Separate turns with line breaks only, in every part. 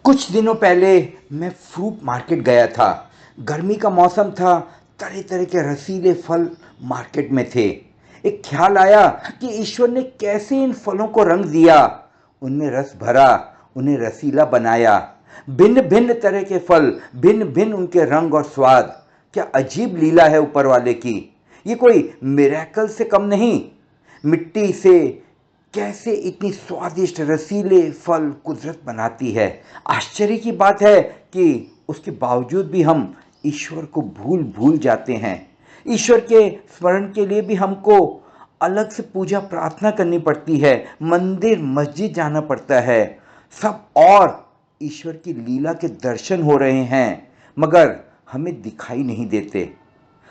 कुछ दिनों पहले मैं फ्रूट मार्केट गया था। गर्मी का मौसम था। तरह तरह के रसीले फल मार्केट में थे। एक ख्याल आया कि ईश्वर ने कैसे इन फलों को रंग दिया। उनमें रस भरा, उन्हें रसीला बनाया। भिन्न भिन्न तरह के फल, भिन्न भिन्न उनके रंग और स्वाद। क्या अजीब लीला है ऊपर वाले की। ये कोई मिरेकल से कम नहीं। मिट्टी से कैसे इतनी स्वादिष्ट रसीले फल कुदरत बनाती है। आश्चर्य की बात है कि उसके बावजूद भी हम ईश्वर को भूल भूल जाते हैं। ईश्वर के स्मरण के लिए भी हमको अलग से पूजा प्रार्थना करनी पड़ती है, मंदिर मस्जिद जाना पड़ता है सब। और ईश्वर की लीला के दर्शन हो रहे हैं, मगर हमें दिखाई नहीं देते।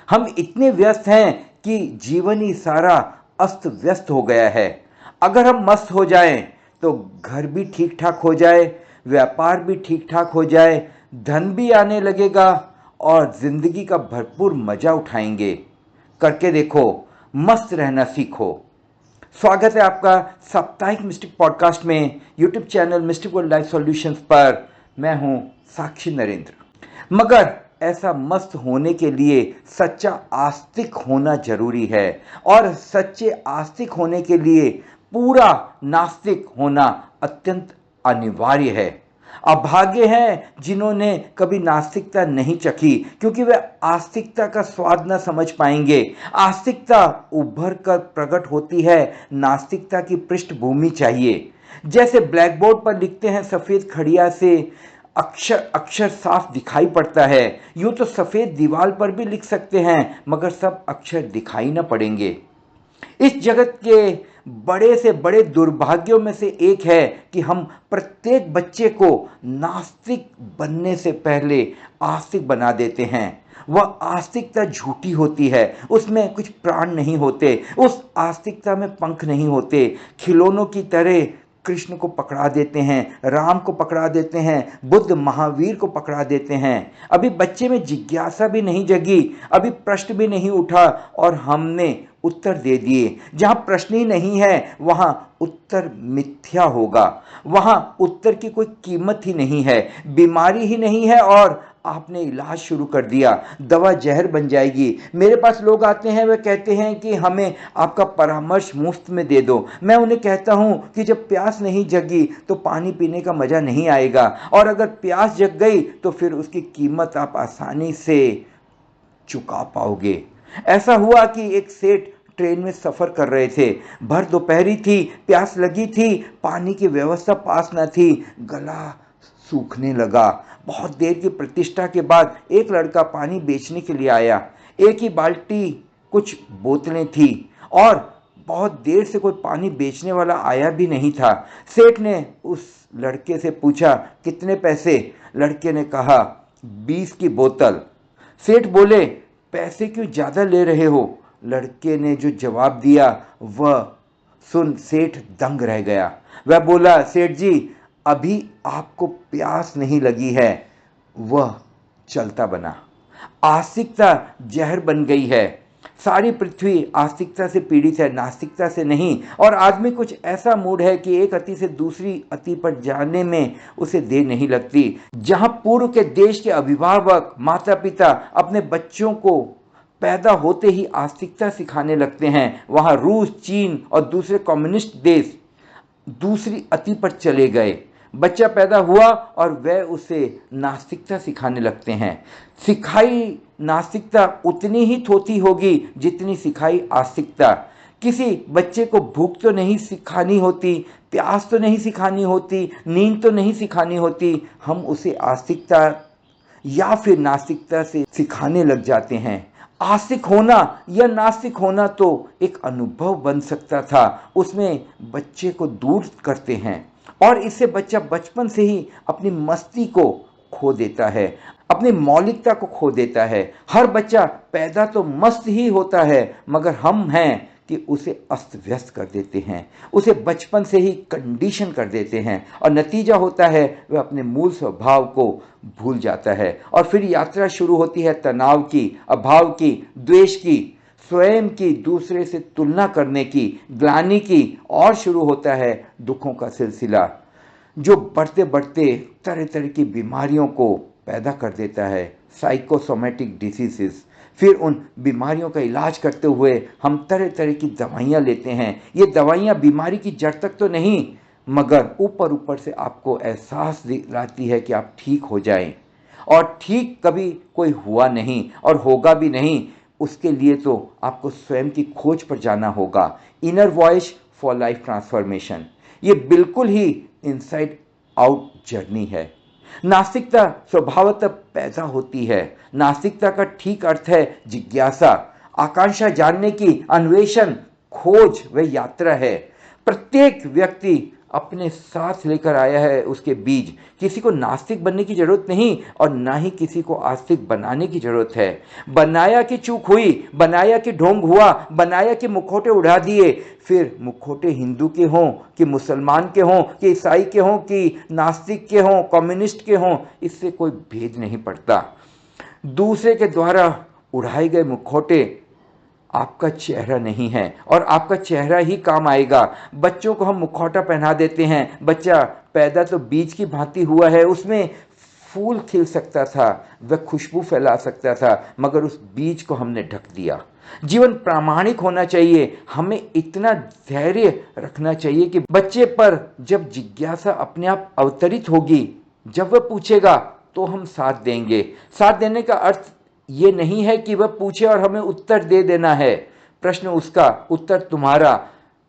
हम इतने व्यस्त हैं कि जीवन ही सारा अस्त व्यस्त हो गया है। अगर हम मस्त हो जाएं तो घर भी ठीक ठाक हो जाए, व्यापार भी ठीक ठाक हो जाए, धन भी आने लगेगा और जिंदगी का भरपूर मजा उठाएंगे। करके देखो, मस्त रहना सीखो। स्वागत है आपका साप्ताहिक मिस्टिक पॉडकास्ट में, YouTube channel mistake world life solutions पर। मैं हूं साक्षी नरेंद्र। मगर ऐसा मस्त होने के लिए सच्चा आस्तिक होना जरूरी है, और सच्चे आस्तिक होने के लिए पूरा नास्तिक होना अत्यंत अनिवार्य है। अभागे हैं जिन्होंने कभी नास्तिकता नहीं चखी, क्योंकि वे आस्तिकता का स्वाद न समझ पाएंगे। आस्तिकता उभर कर प्रकट होती है, नास्तिकता की पृष्ठभूमि चाहिए। जैसे ब्लैक बोर्ड पर लिखते हैं सफेद खड़िया से, अक्षर अक्षर साफ दिखाई पड़ता है। यूं तो सफेद दीवार पर भी लिख सकते हैं, मगर सब अक्षर दिखाई न पड़ेंगे। इस जगत के बड़े से बड़े दुर्भाग्यों में से एक है कि हम प्रत्येक बच्चे को नास्तिक बनने से पहले आस्तिक बना देते हैं। वह आस्तिकता झूठी होती है, उसमें कुछ प्राण नहीं होते, उस आस्तिकता में पंख नहीं होते। खिलौनों की तरह कृष्ण को पकड़ा देते हैं, राम को पकड़ा देते हैं, बुद्ध महावीर को पकड़ा देते हैं। अभी बच्चे में जिज्ञासा भी नहीं जगी, अभी प्रश्न भी नहीं उठा और हमने उत्तर दे दिए। जहां प्रश्न ही नहीं है वहां उत्तर मिथ्या होगा, वहां उत्तर की कोई कीमत ही नहीं है। बीमारी ही नहीं है और आपने इलाज शुरू कर दिया, दवा जहर बन जाएगी। मेरे पास लोग आते हैं, वे कहते हैं कि हमें आपका परामर्श मुफ्त में दे दो। मैं उन्हें कहता हूं कि जब प्यास नहीं जगी तो पानी पीने का मजा नहीं आएगा, और अगर प्यास जग गई तो फिर उसकी कीमत आप आसानी से चुका पाओगे। ऐसा हुआ कि एक सेठ ट्रेन में सफर कर रहे थे। भर दोपहरी थी, प्यास लगी थी, पानी की व्यवस्था पास न थी, गला सूखने लगा। बहुत देर की प्रतिष्ठा के बाद एक लड़का पानी बेचने के लिए आया। एक ही बाल्टी, कुछ बोतलें थी, और बहुत देर से कोई पानी बेचने वाला आया भी नहीं था। सेठ ने उस लड़के से पूछा, कितने पैसे? लड़के ने कहा, 20 की बोतल। सेठ बोले, पैसे क्यों ज्यादा ले रहे हो? लड़के ने जो जवाब दिया वह सुन सेठ दंग रह गया। वह बोला, सेठ जी, अभी आपको प्यास नहीं लगी है। वह चलता बना। आस्तिकता जहर बन गई है। सारी पृथ्वी आस्तिकता से पीड़ित है, नास्तिकता से नहीं। और आदमी कुछ ऐसा मूड है कि एक अति से दूसरी अति पर जाने में उसे देर नहीं लगती। जहां पूर्व के देश के अभिभावक माता पिता अपने बच्चों को पैदा होते ही आस्तिकता सिखाने लगते हैं, वहां रूस, चीन और दूसरे कम्युनिस्ट देश दूसरी अति पर चले गए। बच्चा पैदा हुआ और वह उसे नास्तिकता सिखाने लगते हैं। सिखाई नास्तिकता उतनी ही थोथी होगी जितनी सिखाई आस्तिकता। किसी बच्चे को भूख तो नहीं सिखानी होती, प्यास तो नहीं सिखानी होती, नींद तो नहीं सिखानी होती, हम उसे आस्तिकता या फिर नास्तिकता से सिखाने लग जाते हैं। आस्तिक होना या नास्तिक होना तो एक अनुभव बन सकता था, उसमें बच्चे को दूर करते हैं, और इससे बच्चा बचपन से ही अपनी मस्ती को खो देता है, अपनी मौलिकता को खो देता है। हर बच्चा पैदा तो मस्त ही होता है, मगर हम हैं कि उसे अस्त व्यस्त कर देते हैं, उसे बचपन से ही कंडीशन कर देते हैं, और नतीजा होता है वह अपने मूल स्वभाव को भूल जाता है। और फिर यात्रा शुरू होती है तनाव की, अभाव की, द्वेष की, स्वयं की दूसरे से तुलना करने की, ग्लानि की, और शुरू होता है दुखों का सिलसिला। जो बढ़ते बढ़ते तरह तरह की बीमारियों को पैदा कर देता है, साइकोसोमेटिक डिसीजेस। फिर उन बीमारियों का इलाज करते हुए हम तरह तरह की दवाइयाँ लेते हैं। ये दवाइयाँ बीमारी की जड़ तक तो नहीं, मगर ऊपर ऊपर से आपको एहसास दिलाती है कि आप ठीक हो जाएं। और ठीक कभी कोई हुआ नहीं और होगा भी नहीं, उसके लिए तो आपको स्वयं की खोज पर जाना होगा। Inner voice for life transformation, ये बिल्कुल ही इनसाइड आउट जर्नी है। नास्तिकता स्वभावतः पैदा होती है। नास्तिकता का ठीक अर्थ है जिज्ञासा, आकांक्षा जानने की, अन्वेषण, खोज व यात्रा है। प्रत्येक व्यक्ति अपने साथ लेकर आया है उसके बीज। किसी को नास्तिक बनने की जरूरत नहीं और ना ही किसी को आस्तिक बनाने की जरूरत है। बनाया कि चूक हुई, बनाया कि ढोंग हुआ, बनाया कि मुखौटे उड़ा दिए। फिर मुखौटे हिंदू के हों कि मुसलमान के हों कि ईसाई के हों कि नास्तिक के हों, कम्युनिस्ट के हों, इससे कोई भेद नहीं पड़ता। दूसरे के द्वारा उड़ाए गए मुखौटे आपका चेहरा नहीं है और आपका चेहरा ही काम आएगा। बच्चों को हम मुखौटा पहना देते हैं। बच्चा पैदा तो बीज की भांति हुआ है, उसमें फूल खिल सकता था, वह खुशबू फैला सकता था, मगर उस बीज को हमने ढक दिया। जीवन प्रामाणिक होना चाहिए। हमें इतना धैर्य रखना चाहिए कि बच्चे पर जब जिज्ञासा अपने आप अवतरित होगी, जब वह पूछेगा तो हम साथ देंगे। साथ देने का अर्थ ये नहीं है कि वह पूछे और हमें उत्तर दे देना है। प्रश्न उसका, उत्तर तुम्हारा।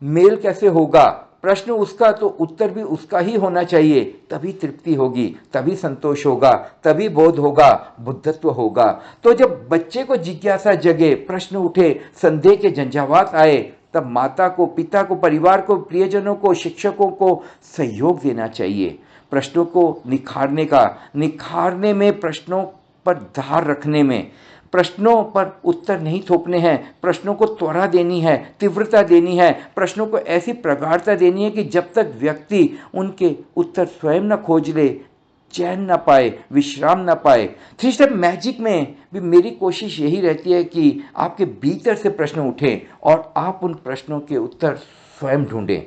मेल कैसे होगा? प्रश्न उसका तो उत्तर भी उसका ही होना चाहिए। तभी तृप्ति होगी, तभी संतोष होगा, तभी बोध होगा, बुद्धत्व होगा। तो जब बच्चे को जिज्ञासा जगे, प्रश्न उठे, संदेह के झंझावात आए, तब माता को, पिता को, परिवार को, प्रियजनों को, शिक्षकों को सहयोग देना चाहिए। प्रश्नों को निखारने में, प्रश्नों पर धार रखने में। प्रश्नों पर उत्तर नहीं थोपने हैं, प्रश्नों को त्वरा देनी है, तीव्रता देनी है, प्रश्नों को ऐसी प्रगाढ़ता देनी है कि जब तक व्यक्ति उनके उत्तर स्वयं न खोज ले, चैन न पाए, विश्राम न पाए। थ्री स्टेप मैजिक में भी मेरी कोशिश यही रहती है कि आपके भीतर से प्रश्न उठे और आप उन प्रश्नों के उत्तर स्वयं ढूंढें।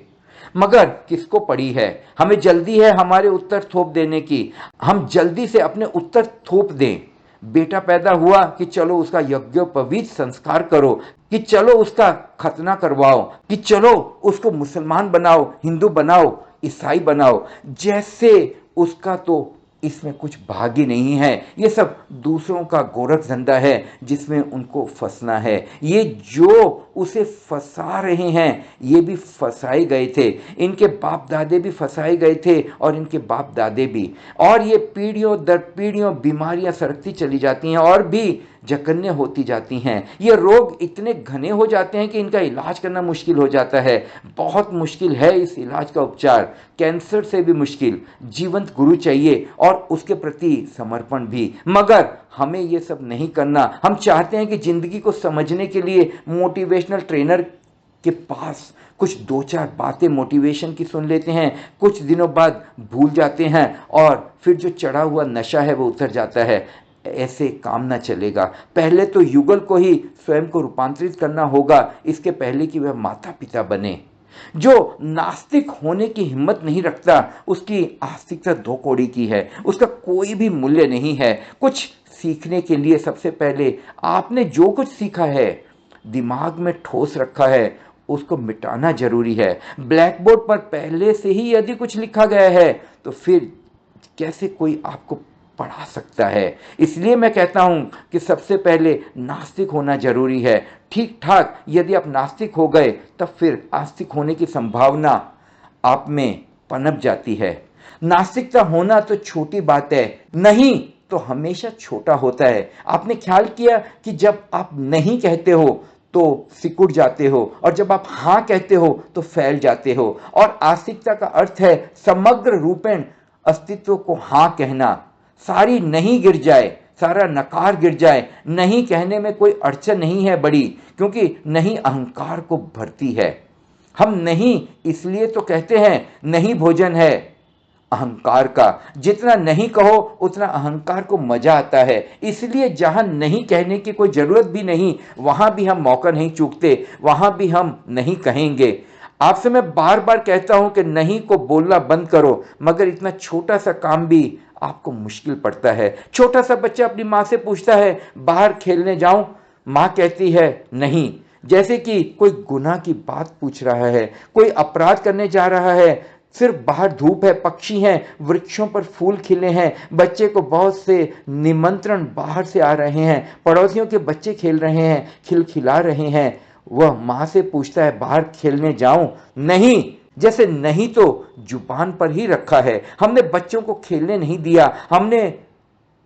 मगर किसको पड़ी है? हमें जल्दी है हमारे उत्तर थोप देने की। हम जल्दी से अपने उत्तर थोप दें। बेटा पैदा हुआ कि चलो उसका यज्ञोपवीत संस्कार करो, कि चलो उसका खतना करवाओ, कि चलो उसको मुसलमान बनाओ, हिंदू बनाओ, ईसाई बनाओ। जैसे उसका तो इसमें कुछ भाग ही नहीं है। ये सब दूसरों का गोरख धंधा है जिसमें उनको फंसना है। ये जो उसे फंसा रहे हैं, ये भी फंसाए गए थे। इनके बाप दादे भी फंसाए गए थे और इनके बाप दादे भी। और ये पीढ़ियों दर पीढ़ियों बीमारियां सरकती चली जाती हैं और भी जघन्य होती जाती हैं। ये रोग इतने घने हो जाते हैं कि इनका इलाज करना मुश्किल हो जाता है। बहुत मुश्किल है इस इलाज का उपचार, कैंसर से भी मुश्किल। जीवंत गुरु चाहिए और उसके प्रति समर्पण भी। मगर हमें ये सब नहीं करना। हम चाहते हैं कि जिंदगी को समझने के लिए मोटिवेशनल ट्रेनर के पास कुछ दो चार बातें मोटिवेशन की सुन लेते हैं, कुछ दिनों बाद भूल जाते हैं और फिर जो चढ़ा हुआ नशा है वो उतर जाता है। ऐसे काम ना चलेगा। पहले तो युगल को ही स्वयं को रूपांतरित करना होगा, इसके पहले कि वह माता पिता बने। जो नास्तिक होने की हिम्मत नहीं रखता, उसकी आस्तिकता दो कौड़ी की है, उसका कोई भी मूल्य नहीं है। कुछ सीखने के लिए सबसे पहले आपने जो कुछ सीखा है, दिमाग में ठोस रखा है, उसको मिटाना जरूरी है। ब्लैक बोर्ड पर पहले से ही यदि कुछ लिखा गया है तो फिर कैसे कोई आपको पढ़ा सकता है? इसलिए मैं कहता हूं कि सबसे पहले नास्तिक होना जरूरी है। ठीक ठाक यदि आप नास्तिक हो गए तब फिर आस्तिक होने की संभावना आप में पनप जाती है। नास्तिकता होना तो छोटी बात है, नहीं तो हमेशा छोटा होता है। आपने ख्याल किया कि जब आप नहीं कहते हो तो सिकुड़ जाते हो और जब आप हाँ कहते हो तो फैल जाते हो। और आस्तिकता का अर्थ है समग्र रूपेण अस्तित्व को हाँ कहना। सारी नहीं गिर जाए, सारा नकार गिर जाए, नहीं कहने में कोई अड़चन नहीं है बड़ी, क्योंकि नहीं अहंकार को भरती है। हम नहीं इसलिए तो कहते हैं नहीं भोजन है अहंकार का। जितना नहीं कहो उतना अहंकार को मजा आता है। इसलिए जहां नहीं कहने की कोई जरूरत भी नहीं, वहां भी हम मौका नहीं चूकते, वहां भी हम नहीं कहेंगे। आपसे मैं बार बार कहता हूं कि नहीं को बोलना बंद करो, मगर इतना छोटा सा काम भी आपको मुश्किल पड़ता है। छोटा सा बच्चा अपनी माँ से पूछता है बाहर खेलने जाऊं, माँ कहती है नहीं। जैसे कि कोई गुनाह की बात पूछ रहा है, कोई अपराध करने जा रहा है। सिर्फ बाहर धूप है, पक्षी हैं, वृक्षों पर फूल खिले हैं, बच्चे को बहुत से निमंत्रण बाहर से आ रहे हैं, पड़ोसियों के बच्चे खेल रहे हैं, खिलखिला रहे हैं। वह माँ से पूछता है बाहर खेलने जाऊं? नहीं। जैसे नहीं तो जुबान पर ही रखा है। हमने बच्चों को खेलने नहीं दिया, हमने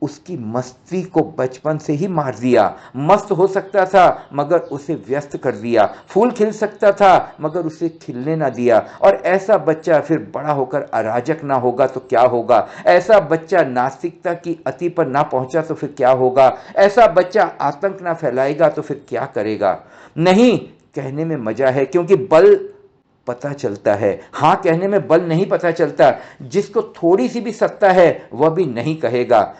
उसकी मस्ती को बचपन से ही मार दिया। मस्त हो सकता था मगर उसे व्यस्त कर दिया, फूल खिल सकता था मगर उसे खिलने ना दिया। और ऐसा बच्चा फिर बड़ा होकर अराजक ना होगा तो क्या होगा? ऐसा बच्चा नास्तिकता की अति पर ना पहुंचा तो फिर क्या होगा? ऐसा बच्चा आतंक ना फैलाएगा तो फिर क्या करेगा? नहीं कहने में मजा है, क्योंकि बल पता चलता है। हाँ कहने में बल नहीं पता चलता। जिसको थोड़ी सी भी सत्ता है वह भी नहीं कहेगा।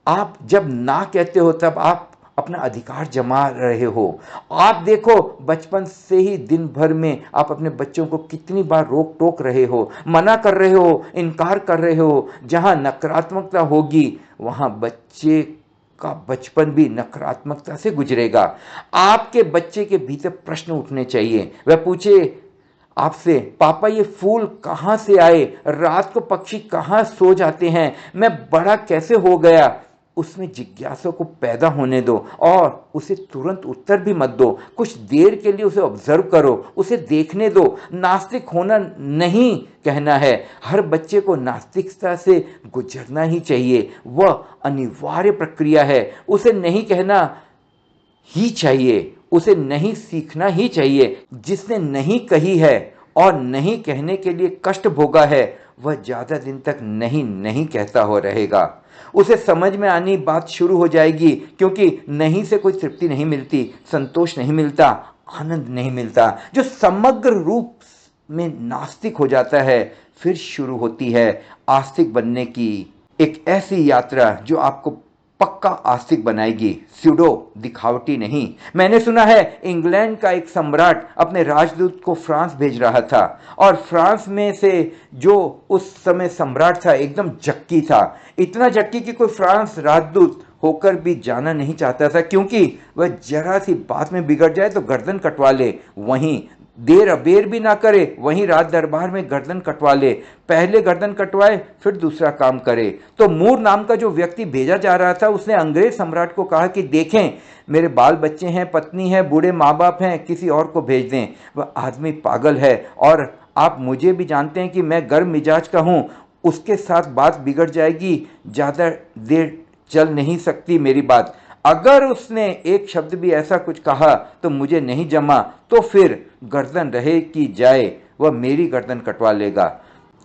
आप जब ना कहते हो तब आप अपना अधिकार जमा रहे हो। आप देखो बचपन से ही दिन भर में आप अपने बच्चों को कितनी बार रोक टोक रहे हो, मना कर रहे हो, इनकार कर रहे हो। जहां नकारात्मकता होगी वहां बच्चे का बचपन भी नकारात्मकता से गुजरेगा। आपके बच्चे के भीतर प्रश्न उठने चाहिए। वह पूछे आपसे पापा ये फूल कहां से आए, रात को पक्षी कहां सो जाते हैं, मैं बड़ा कैसे हो गया? उसमें जिज्ञासा को पैदा होने दो और उसे तुरंत उत्तर भी मत दो। कुछ देर के लिए उसे ऑब्जर्व करो, उसे देखने दो। नास्तिक होना नहीं कहना है। हर बच्चे को नास्तिकता से गुजरना ही चाहिए, वह अनिवार्य प्रक्रिया है। उसे नहीं कहना ही चाहिए, उसे नहीं सीखना ही चाहिए। जिसने नहीं कही है और नहीं कहने के लिए कष्ट भोगा है वह ज्यादा दिन तक नहीं नहीं कहता हो रहेगा। उसे समझ में आनी बात शुरू हो जाएगी, क्योंकि नहीं से कोई तृप्ति नहीं मिलती, संतोष नहीं मिलता, आनंद नहीं मिलता। जो समग्र रूप में नास्तिक हो जाता है फिर शुरू होती है आस्तिक बनने की एक ऐसी यात्रा जो आपको पक्का आस्तिक बनाएगी, स्यूडो दिखावटी नहीं। मैंने सुना है इंग्लैंड का एक सम्राट अपने राजदूत को फ्रांस भेज रहा था, और फ्रांस में से जो उस समय सम्राट था एकदम जक्की था। इतना जक्की कि कोई फ्रांस राजदूत होकर भी जाना नहीं चाहता था, क्योंकि वह जरा सी बात में बिगड़ जाए तो गर्दन कटवा ले, वहीं देर अबेर भी ना करे, वहीं राज दरबार में गर्दन कटवा ले। पहले गर्दन कटवाए फिर दूसरा काम करे। तो मूर नाम का जो व्यक्ति भेजा जा रहा था उसने अंग्रेज सम्राट को कहा कि देखें मेरे बाल बच्चे हैं, पत्नी है, बूढ़े माँ बाप हैं, किसी और को भेज दें। वह आदमी पागल है, और आप मुझे भी जानते हैं कि मैं गर्म मिजाज का हूँ। उसके साथ बात बिगड़ जाएगी, ज़्यादा देर चल नहीं सकती मेरी बात। अगर उसने एक शब्द भी ऐसा कुछ कहा तो मुझे नहीं जमा, तो फिर गर्दन रहे कि जाए वह मेरी गर्दन कटवा लेगा।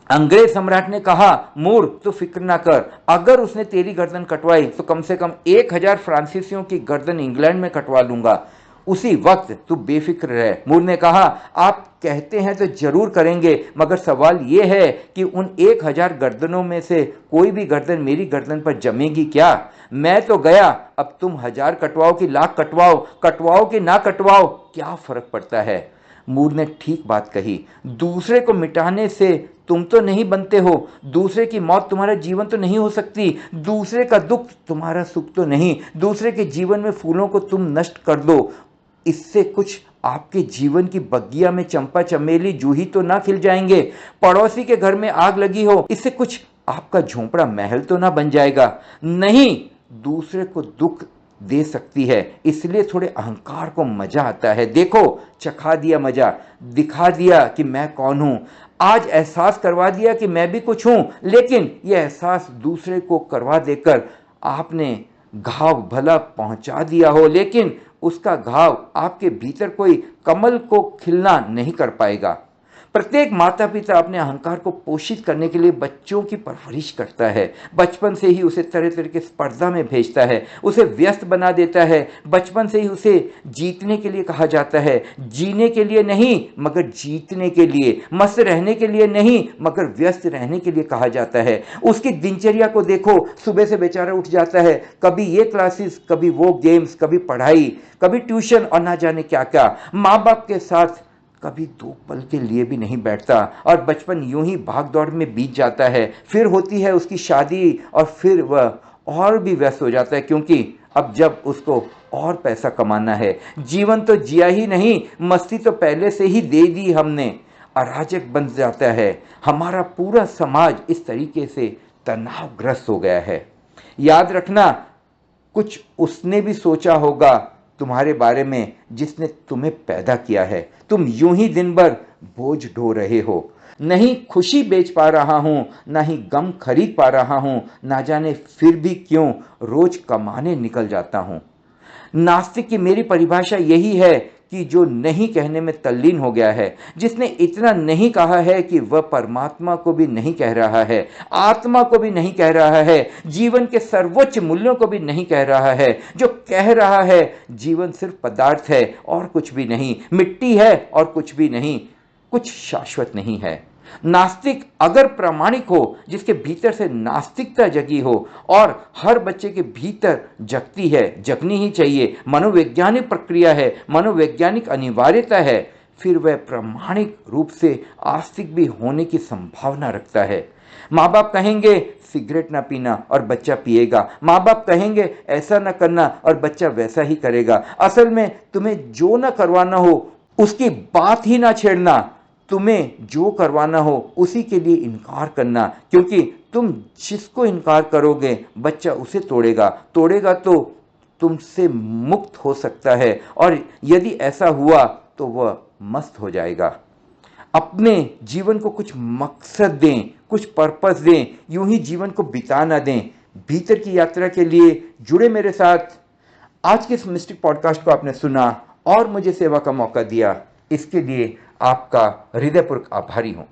अंग्रेज सम्राट ने कहा मूर तू फिक्र ना कर, अगर उसने तेरी गर्दन कटवाई तो कम से कम 1000 फ्रांसीसियों की गर्दन इंग्लैंड में कटवा लूंगा, उसी वक्त तू बेफिक्र रहे। मूर ने कहा आप कहते हैं तो जरूर करेंगे, मगर सवाल यह है कि उन 1000 गर्दनों में से कोई भी गर्दन मेरी गर्दन पर जमेगी क्या? मैं तो गया, अब तुम 1000 कटवाओ कि लाख कटवाओ, कटवाओ कि ना कटवाओ, क्या फर्क पड़ता है? मूर ने ठीक बात कही। दूसरे को मिटाने से तुम तो नहीं बनते हो, दूसरे की मौत तुम्हारा जीवन तो नहीं हो सकती, दूसरे का दुख तुम्हारा सुख तो नहीं, दूसरे के जीवन में फूलों को तुम नष्ट कर दो, इससे कुछ आपके जीवन की बगिया में चंपा चमेली जूही तो ना खिल जाएंगे? पड़ोसी के घर में आग लगी हो, इससे कुछ आपका झोंपड़ा महल तो ना बन जाएगा? नहीं, दूसरे को दुख दे सकती है, इसलिए थोड़े अहंकार को मजा आता है। देखो चखा दिया मजा, दिखा दिया कि मैं कौन हूं, आज एहसास करवा दिया कि मैं भी कुछ हूं। लेकिन यह एहसास दूसरे को करवा देकर आपने घाव भला पहुंचा दिया हो, लेकिन उसका घाव आपके भीतर कोई कमल को खिलना नहीं कर पाएगा। प्रत्येक माता पिता अपने अहंकार को पोषित करने के लिए बच्चों की परवरिश करता है। बचपन से ही उसे तरह तरह के स्पर्धा में भेजता है, उसे व्यस्त बना देता है। बचपन से ही उसे जीतने के लिए कहा जाता है, जीने के लिए नहीं मगर जीतने के लिए, मस्त रहने के लिए नहीं मगर व्यस्त रहने के लिए कहा जाता है। उसकी दिनचर्या को देखो, सुबह से बेचारा उठ जाता है, कभी ये क्लासेस, कभी वो गेम्स, कभी पढ़ाई, कभी ट्यूशन और ना जाने क्या क्या। माँ बाप के साथ कभी 2 पल के लिए भी नहीं बैठता और बचपन यूं ही भाग दौड़ में बीत जाता है। फिर होती है उसकी शादी और फिर वह और भी व्यस्त हो जाता है, क्योंकि अब जब उसको और पैसा कमाना है। जीवन तो जिया ही नहीं, मस्ती तो पहले से ही दे दी हमने। अराजक बन जाता है। हमारा पूरा समाज इस तरीके से तनावग्रस्त हो गया है। याद रखना, कुछ उसने भी सोचा होगा तुम्हारे बारे में जिसने तुम्हें पैदा किया है। तुम यूं ही दिन भर बोझ ढो रहे हो। नहीं खुशी बेच पा रहा हूं, ना ही गम खरीद पा रहा हूं, ना जाने फिर भी क्यों रोज कमाने निकल जाता हूं। नास्तिक की मेरी परिभाषा यही है कि जो नहीं कहने में तल्लीन हो गया है, जिसने इतना नहीं कहा है कि वह परमात्मा को भी नहीं कह रहा है, आत्मा को भी नहीं कह रहा है, जीवन के सर्वोच्च मूल्यों को भी नहीं कह रहा है, जो कह रहा है जीवन सिर्फ पदार्थ है और कुछ भी नहीं, मिट्टी है और कुछ भी नहीं, कुछ शाश्वत नहीं है। नास्तिक अगर प्रामाणिक हो, जिसके भीतर से नास्तिकता जगी हो और हर बच्चे के भीतर जगती है, जगनी ही चाहिए, मनोवैज्ञानिक प्रक्रिया है, मनोवैज्ञानिक अनिवार्यता है, फिर वह प्रामाणिक रूप से आस्तिक भी होने की संभावना रखता है। माँ बाप कहेंगे सिगरेट ना पीना और बच्चा पिएगा। माँ बाप कहेंगे ऐसा ना करना और बच्चा वैसा ही करेगा। असल में तुम्हें जो ना करवाना हो उसकी बात ही ना छेड़ना, तुम्हें जो करवाना हो उसी के लिए इनकार करना, क्योंकि तुम जिसको इनकार करोगे बच्चा उसे तोड़ेगा, तोड़ेगा तो तुमसे मुक्त हो सकता है, और यदि ऐसा हुआ तो वह मस्त हो जाएगा। अपने जीवन को कुछ मकसद दें, कुछ पर्पस दें, यूं ही जीवन को बिता ना दें। भीतर की यात्रा के लिए जुड़े मेरे साथ। आज के इस मिस्टिक पॉडकास्ट को आपने सुना और मुझे सेवा का मौका दिया, इसके लिए आपका हृदयपूर्वक आभारी हूं।